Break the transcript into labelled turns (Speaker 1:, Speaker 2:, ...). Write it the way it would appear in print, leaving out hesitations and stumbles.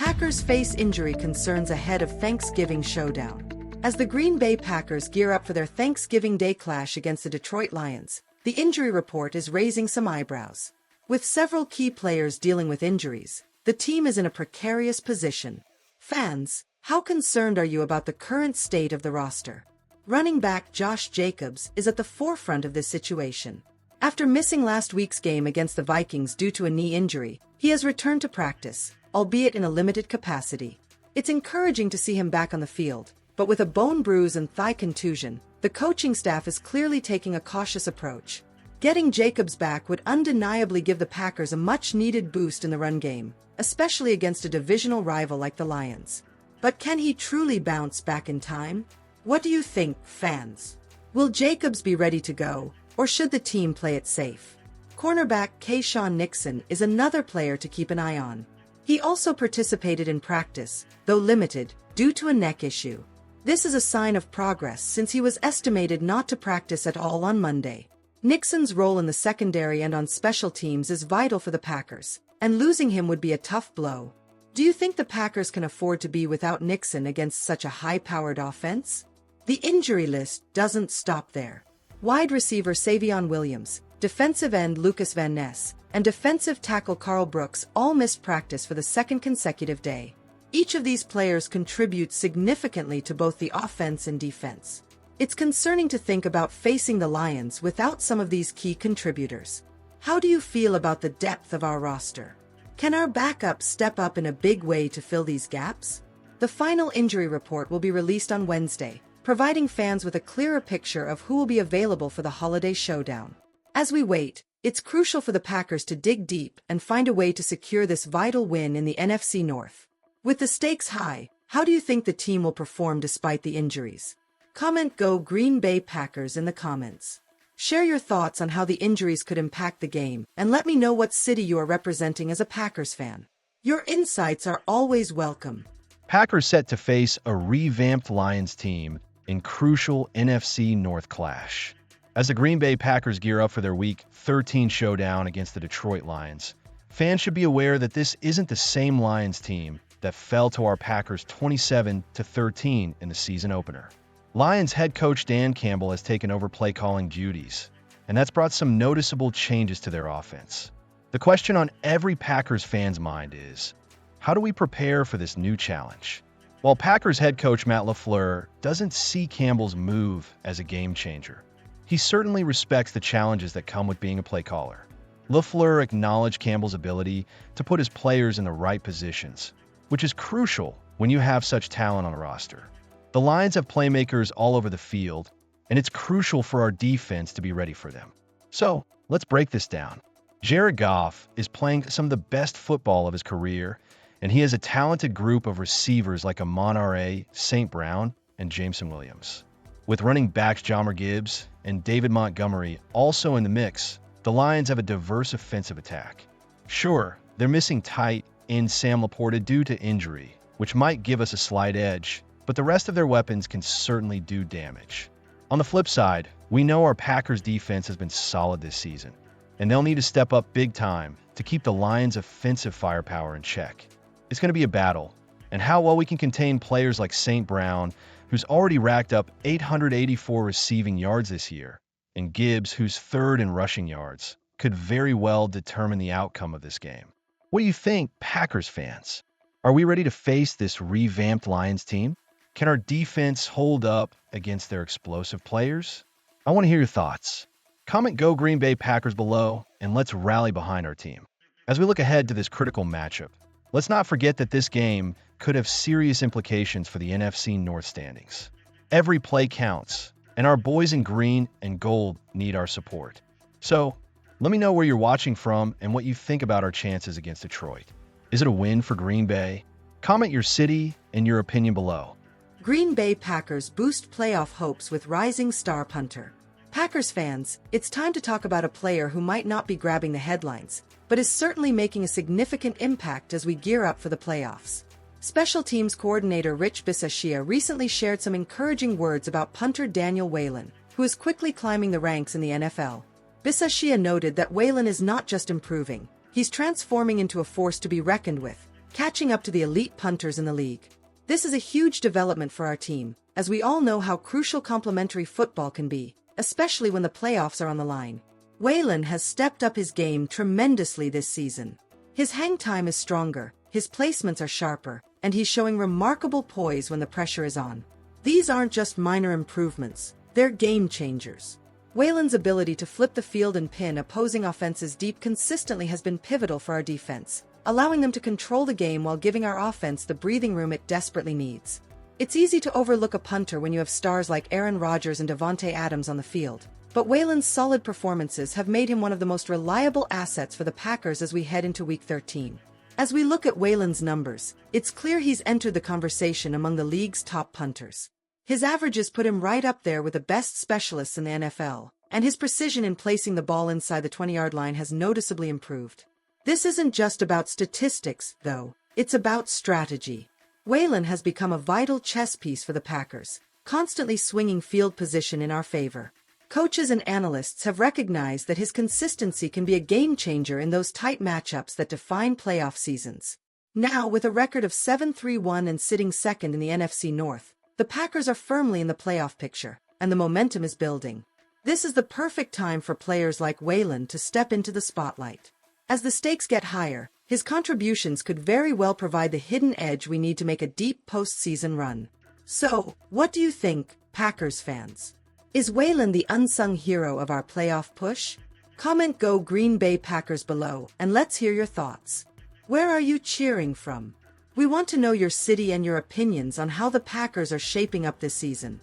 Speaker 1: Packers face injury concerns ahead of Thanksgiving Showdown. As the Green Bay Packers gear up for their Thanksgiving Day clash against the Detroit Lions, the injury report is raising some eyebrows. With several key players dealing with injuries, the team is in a precarious position. Fans, how concerned are you about the current state of the roster? Running back Josh Jacobs is at the forefront of this situation. After missing last week's game against the Vikings due to a knee injury, he has returned to practice, albeit in a limited capacity. It's encouraging to see him back on the field, but with a bone bruise and thigh contusion, the coaching staff is clearly taking a cautious approach. Getting Jacobs back would undeniably give the Packers a much-needed boost in the run game, especially against a divisional rival like the Lions. But can he truly bounce back in time? What do you think, fans? Will Jacobs be ready to go, or should the team play it safe? Cornerback K'Shawn Nixon is another player to keep an eye on. He also participated in practice, though limited, due to a neck issue. This is a sign of progress since he was estimated not to practice at all on Monday. Nixon's role in the secondary and on special teams is vital for the Packers, and losing him would be a tough blow. Do you think the Packers can afford to be without Nixon against such a high-powered offense? The injury list doesn't stop there. Wide receiver Savion Williams, defensive end Lucas Van Ness, and defensive tackle Carl Brooks all missed practice for the second consecutive day. Each of these players contributes significantly to both the offense and defense. It's concerning to think about facing the Lions without some of these key contributors. How do you feel about the depth of our roster? Can our backups step up in a big way to fill these gaps? The final injury report will be released on Wednesday, providing fans with a clearer picture of who will be available for the holiday showdown. As we wait, it's crucial for the Packers to dig deep and find a way to secure this vital win in the NFC North. With the stakes high, how do you think the team will perform despite the injuries? Comment "Go Green Bay Packers" in the comments. Share your thoughts on how the injuries could impact the game, and let me know what city you are representing as a Packers fan. Your insights are always welcome.
Speaker 2: Packers set to face a revamped Lions team in crucial NFC North clash. As the Green Bay Packers gear up for their Week 13 showdown against the Detroit Lions, fans should be aware that this isn't the same Lions team that fell to our Packers 27-13 in the season opener. Lions head coach Dan Campbell has taken over play-calling duties, and that's brought some noticeable changes to their offense. The question on every Packers fan's mind is, how do we prepare for this new challenge? While Packers head coach Matt LaFleur doesn't see Campbell's move as a game changer, he certainly respects the challenges that come with being a play caller. LaFleur acknowledged Campbell's ability to put his players in the right positions, which is crucial when you have such talent on a roster. The Lions have playmakers all over the field, and it's crucial for our defense to be ready for them. So, let's break this down. Jared Goff is playing some of the best football of his career, and he has a talented group of receivers like Amon-Ra, St. Brown, and Jameson Williams. With running backs Jahmyr Gibbs and David Montgomery also in the mix, the Lions have a diverse offensive attack. Sure, they're missing tight end Sam Laporta due to injury, which might give us a slight edge, but the rest of their weapons can certainly do damage. On the flip side, we know our Packers defense has been solid this season, and they'll need to step up big time to keep the Lions' offensive firepower in check. It's going to be a battle, and how well we can contain players like St. Brown, who's already racked up 884 receiving yards this year, and Gibbs, who's third in rushing yards, could very well determine the outcome of this game. What do you think, Packers fans? Are we ready to face this revamped Lions team? Can our defense hold up against their explosive players? I want to hear your thoughts. Comment "Go Green Bay Packers" below, and let's rally behind our team. As we look ahead to this critical matchup, let's not forget that this game could have serious implications for the NFC North standings. Every play counts, and our boys in green and gold need our support. So, let me know where you're watching from and what you think about our chances against Detroit. Is it a win for Green Bay? Comment your city and your opinion below.
Speaker 1: Green Bay Packers boost playoff hopes with rising star punter. Packers fans, it's time to talk about a player who might not be grabbing the headlines, but is certainly making a significant impact as we gear up for the playoffs. Special teams coordinator Rich Bisaccia recently shared some encouraging words about punter Daniel Whelan, who is quickly climbing the ranks in the NFL. Bisaccia noted that Whelan is not just improving, he's transforming into a force to be reckoned with. catching up to the elite punters in the league. This is a huge development for our team, as we all know how crucial complementary football can be, especially when the playoffs are on the line. Waylon has stepped up his game tremendously this season. His hang time is stronger, his placements are sharper, and he's showing remarkable poise when the pressure is on. These aren't just minor improvements, they're game changers. Waylon's ability to flip the field and pin opposing offenses deep consistently has been pivotal for our defense, allowing them to control the game while giving our offense the breathing room it desperately needs. It's easy to overlook a punter when you have stars like Aaron Rodgers and Davante Adams on the field, but Waylon's solid performances have made him one of the most reliable assets for the Packers as we head into Week 13. As we look at Waylon's numbers, it's clear he's entered the conversation among the league's top punters. His averages put him right up there with the best specialists in the NFL, and his precision in placing the ball inside the 20-yard line has noticeably improved. This isn't just about statistics, though, it's about strategy. Waylon has become a vital chess piece for the Packers, constantly swinging field position in our favor. Coaches and analysts have recognized that his consistency can be a game-changer in those tight matchups that define playoff seasons. Now, with a record of 7-3-1 and sitting second in the NFC North, the Packers are firmly in the playoff picture, and the momentum is building. This is the perfect time for players like Waylon to step into the spotlight. As the stakes get higher, his contributions could very well provide the hidden edge we need to make a deep postseason run. So, what do you think, Packers fans? Is Waylon the unsung hero of our playoff push? Comment "Go Green Bay Packers" below, and let's hear your thoughts. Where are you cheering from? We want to know your city and your opinions on how the Packers are shaping up this season.